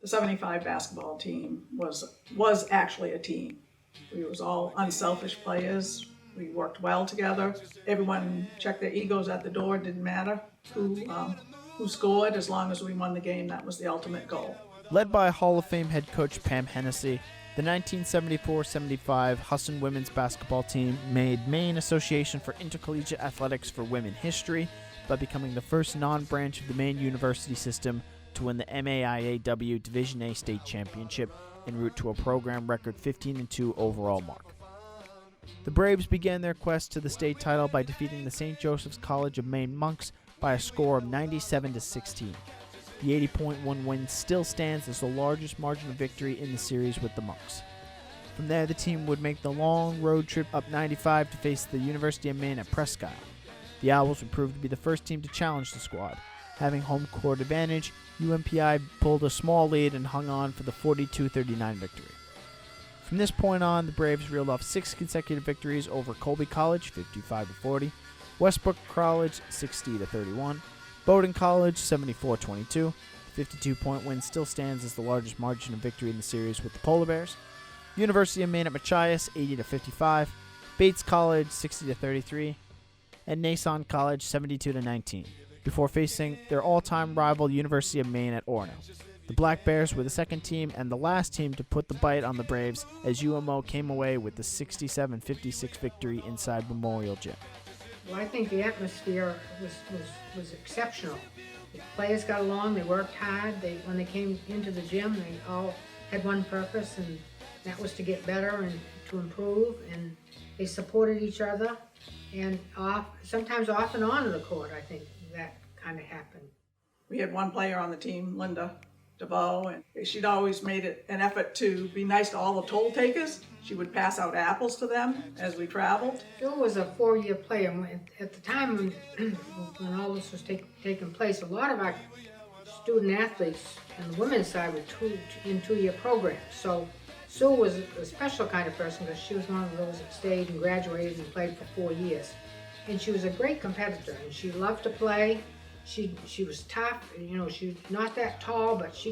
the 75 basketball team was actually a team. We was all unselfish players. We worked well together. Everyone checked their egos at the door. It didn't matter who scored, as long as we won the game. That was the ultimate goal. Led by Hall of Fame head coach Pam Hennessy, the 1974-75 Husson women's basketball team made Maine Association for Intercollegiate Athletics for Women history by becoming the first non-branch of the Maine University system to win the MAIAW Division A state championship en route to a program record 15-2 overall mark. The Braves began their quest to the state title by defeating the St. Joseph's College of Maine Monks by a score of 97-16. The 80.1 win still stands as the largest margin of victory in the series with the Monks. From there, the team would make the long road trip up 95 to face the University of Maine at Presque Isle. The Owls would prove to be the first team to challenge the squad. Having home court advantage, UMPI pulled a small lead and hung on for the 42-39 victory. From this point on, the Braves reeled off 6 consecutive victories over Colby College, 55-40, Westbrook College, 60-31, Bowdoin College, 74-22. The 52-point win still stands as the largest margin of victory in the series with the Polar Bears. University of Maine at Machias, 80-55, Bates College, 60-33, and Nason College, 72-19, before facing their all-time rival University of Maine at Orono. The Black Bears were the second team and the last team to put the bite on the Braves as UMO came away with the 67-56 victory inside Memorial Gym. Well, I think the atmosphere was exceptional. The players got along, they worked hard. When they came into the gym, they all had one purpose, and that was to get better and to improve, and they supported each other. And sometimes off and on in the court, I think that kind of happened. We had one player on the team, Linda Duvall, and she'd always made it an effort to be nice to all the toll takers. She would pass out apples to them as we traveled. Phil was a 4-year player. At the time when all this was taking place, a lot of our student athletes on the women's side were in 2-year programs. So Sue was a special kind of person because she was one of those that stayed and graduated and played for 4 years. And she was a great competitor, and she loved to play. She was tough, you know, she was not that tall, but she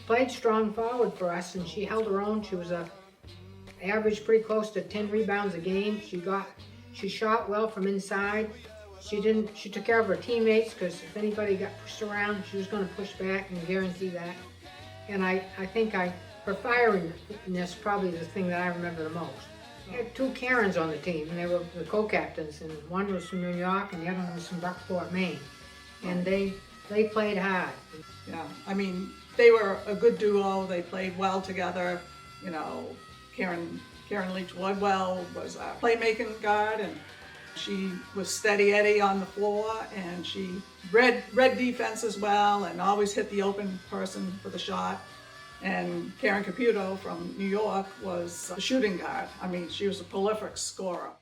played strong forward for us, and she held her own. She was averaged pretty close to 10 rebounds a game. She shot well from inside. She took care of her teammates, because if anybody got pushed around, she was going to push back and guarantee that. And I think her fieriness probably the thing that I remember the most. We had 2 Karens on the team, and they were the co-captains, and one was from New York and the other one was from Buckport, Maine. And they played hard. Yeah, I mean, they were a good duo. They played well together. You know, Karen Leach-Woodwell was a playmaking guard, and she was steady Eddie on the floor, and she read defense as well, and always hit the open person for the shot. And Karen Caputo from New York was a shooting guard. I mean, she was a prolific scorer.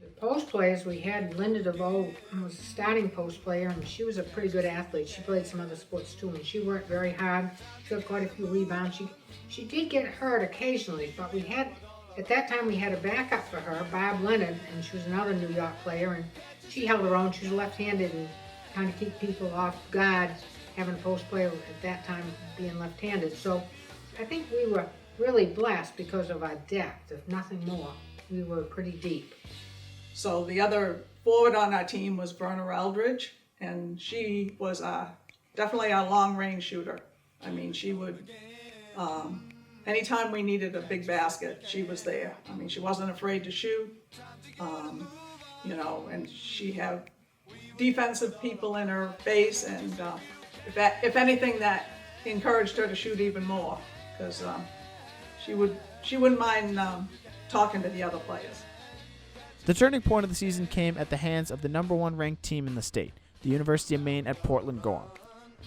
The post players, we had Linda Duvall, who was a starting post player, and she was a pretty good athlete. She played some other sports too, and she worked very hard. She got quite a few rebounds. She did get hurt occasionally, but at that time we had a backup for her, Bob Leonard, and she was another New York player, and she held her own. She was left-handed and kind of keep people off guard, having a post player at that time being left-handed. So I think we were really blessed because of our depth, if nothing more. We were pretty deep. So the other forward on our team was Berner Eldridge, and she was definitely a long-range shooter. I mean, she would, anytime we needed a big basket, she was there. I mean, she wasn't afraid to shoot, you know, and she had defensive people in her face, and if anything, that encouraged her to shoot even more, because she wouldn't mind talking to the other players. The turning point of the season came at the hands of the number 1 ranked team in the state, the University of Maine at Portland Gorham.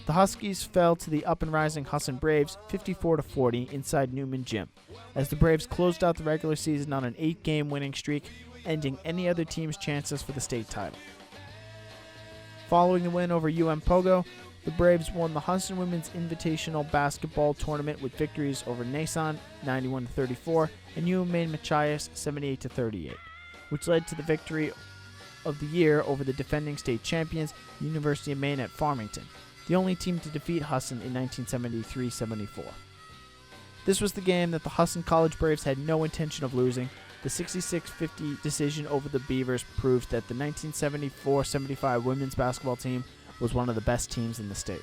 The Huskies fell to the up-and-rising Husson Braves 54-40 inside Newman Gym, as the Braves closed out the regular season on an 8-game winning streak, ending any other team's chances for the state title. Following the win over UM Pogo, the Braves won the Husson Women's Invitational Basketball Tournament with victories over Nason 91-34 and UM Maine Machias 78-38. Which led to the victory of the year over the defending state champions, University of Maine at Farmington, the only team to defeat Husson in 1973-74. This was the game that the Husson College Braves had no intention of losing. The 66-50 decision over the Beavers proved that the 1974-75 women's basketball team was one of the best teams in the state.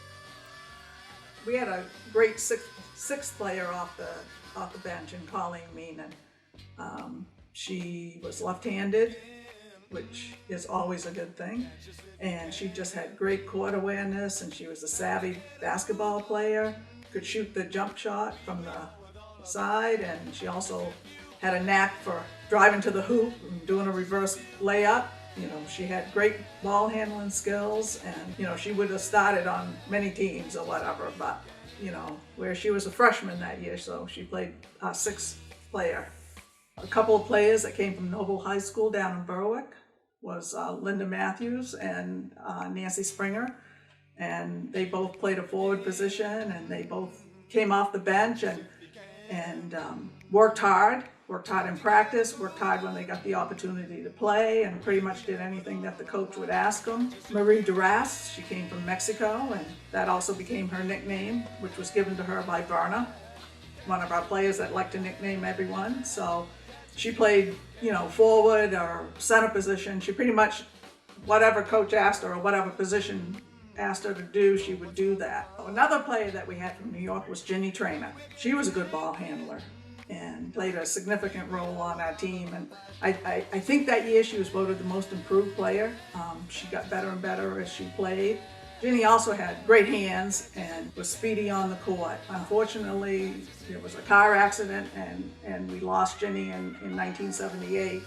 We had a great sixth player off the bench in Colleen Meenan. She was left-handed, which is always a good thing, and she just had great court awareness, and she was a savvy basketball player, could shoot the jump shot from the side, and she also had a knack for driving to the hoop and doing a reverse layup. You know, she had great ball handling skills, and, you know, she would have started on many teams or whatever, but, you know, where she was a freshman that year, so she played sixth player. A couple of players that came from Noble High School down in Berwick was Linda Matthews and Nancy Springer, and they both played a forward position, and they both came off the bench and worked hard in practice, worked hard when they got the opportunity to play, and pretty much did anything that the coach would ask them. Marie Drast, she came from Mexico, and that also became her nickname, which was given to her by Berner, one of our players that liked to nickname everyone. So she played, you know, forward or center position. She pretty much, whatever coach asked her or whatever position asked her to do, she would do that. Another player that we had from New York was Ginny Trainer. She was a good ball handler and played a significant role on our team. And I think that year she was voted the most improved player. She got better and better as she played. Ginny also had great hands and was speedy on the court. Unfortunately, there was a car accident and we lost Ginny in 1978.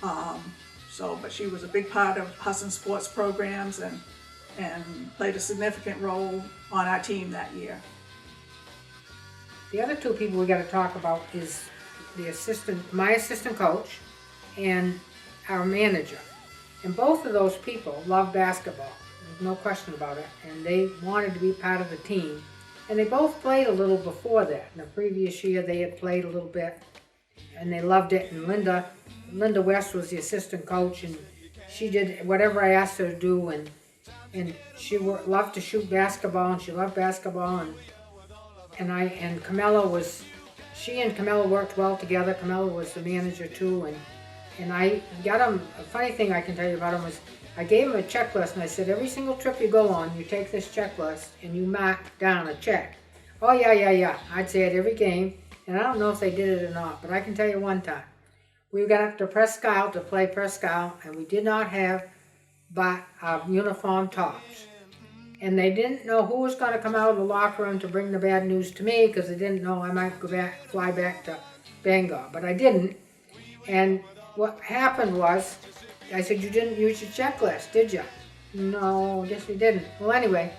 But she was a big part of Husson sports programs and played a significant role on our team that year. The other two people we got to talk about is my assistant coach and our manager. And both of those people love basketball. There's no question about it. And they wanted to be part of the team. And they both played a little before that. In the previous year, they had played a little bit, and they loved it. And Linda West was the assistant coach, and she did whatever I asked her to do. And she loved to shoot basketball, and she loved basketball. And Camilla she and Camilla worked well together. Camilla was the manager too, and I got them. A funny thing I can tell you about them was I gave them a checklist, and I said, every single trip you go on, you take this checklist and you mark down a check. Oh yeah. I'd say it every game, and I don't know if they did it or not, but I can tell you one time. We got up to Presque Isle to play Presque Isle, and we did not have but uniform tops. And they didn't know who was going to come out of the locker room to bring the bad news to me, because they didn't know I might fly back to Bangor, but I didn't. And what happened was, I said, you didn't use your checklist, did you? No, I guess we didn't. Well, anyway,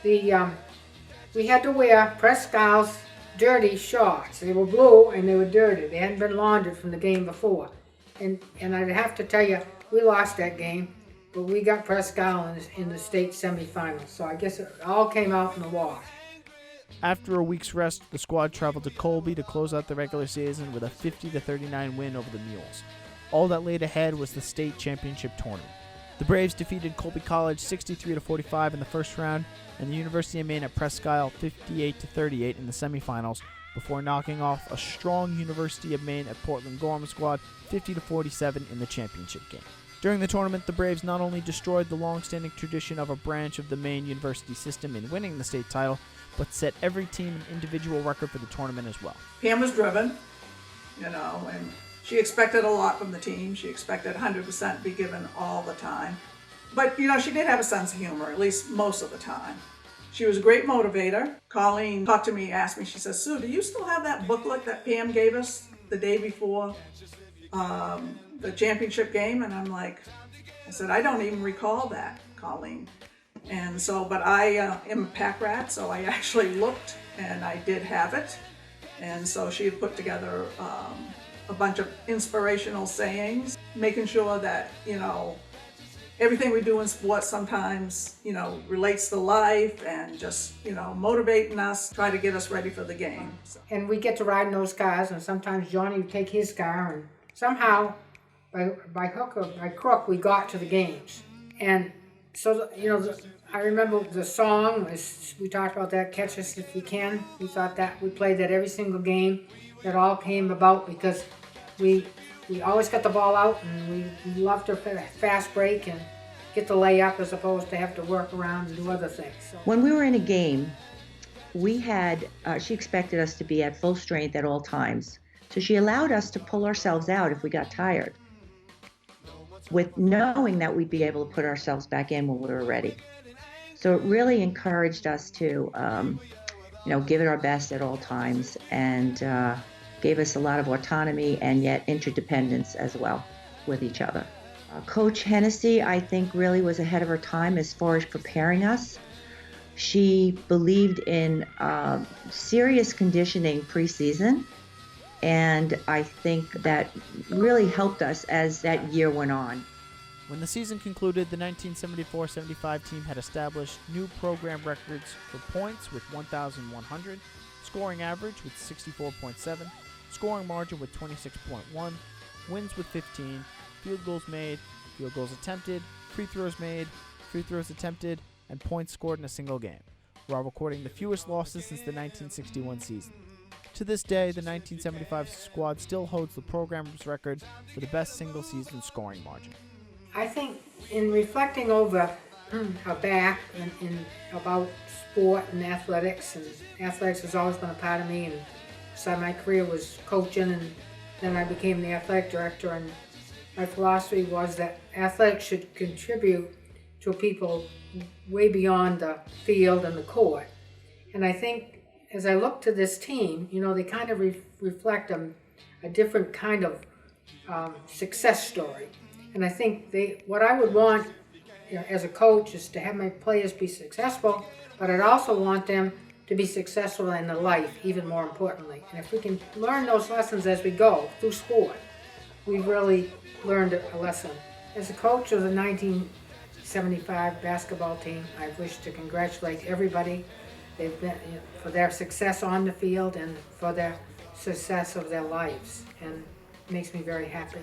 we had to wear Presque Isle's dirty shorts. They were blue and they were dirty. They hadn't been laundered from the game before. And I'd have to tell you, we lost that game, but we got Presque Isle in the state semifinals. So I guess it all came out in the wash. After a week's rest, the squad traveled to Colby to close out the regular season with a 50-39 win over the Mules. All that laid ahead was the state championship tournament. The Braves defeated Colby College 63-45 in the first round, and the University of Maine at Presque Isle 58-38 in the semifinals, before knocking off a strong University of Maine at Portland Gorham squad 50-47 in the championship game. During the tournament, the Braves not only destroyed the long-standing tradition of a branch of the Maine University system in winning the state title, but set every team an individual record for the tournament as well. Pam was driven, and she expected a lot from the team. She expected 100% to be given all the time. But, she did have a sense of humor, at least most of the time. She was a great motivator. Colleen talked to me, asked me, she says, Sue, do you still have that booklet that Pam gave us the day before the championship game? And I said, I don't even recall that, Colleen. And so, but I am a pack rat, so I actually looked and I did have it. And so she had put together a bunch of inspirational sayings, making sure that, everything we do in sports sometimes, relates to life and just, motivating us, try to get us ready for the game. So. And we get to ride in those cars, and sometimes Johnny would take his car, and somehow, by hook or by crook, we got to the games. And So, I remember the song, we talked about that, Catch Us If You Can. We thought that, we played that every single game. That all came about because we always got the ball out, and we loved to fast break and get the layup as opposed to have to work around and do other things. So. When we were in a game, she expected us to be at full strength at all times. So she allowed us to pull ourselves out if we got tired, with knowing that we'd be able to put ourselves back in when we were ready. So it really encouraged us to, give it our best at all times, and gave us a lot of autonomy and yet interdependence as well with each other. Coach Hennessy, I think, really was ahead of her time as far as preparing us. She believed in serious conditioning preseason, and I think that really helped us as that year went on. When the season concluded, the 1974-75 team had established new program records for points with 1,100, scoring average with 64.7, scoring margin with 26.1, wins with 15, field goals made, field goals attempted, free throws made, free throws attempted, and points scored in a single game, while recording the fewest losses since the 1961 season. To this day, the 1975 squad still holds the program's record for the best single-season scoring margin. I think in reflecting over back and about sport and athletics has always been a part of me, and so my career was coaching, and then I became the athletic director, and my philosophy was that athletics should contribute to people way beyond the field and the court. And I think as I look to this team, they kind of reflect a different kind of success story. And I think what I would want as a coach is to have my players be successful, but I'd also want them to be successful in their life, even more importantly. And if we can learn those lessons as we go through sport, we've really learned a lesson. As a coach of the 1975 basketball team, I wish to congratulate everybody. They've been for their success on the field and for their success of their lives, and it makes me very happy.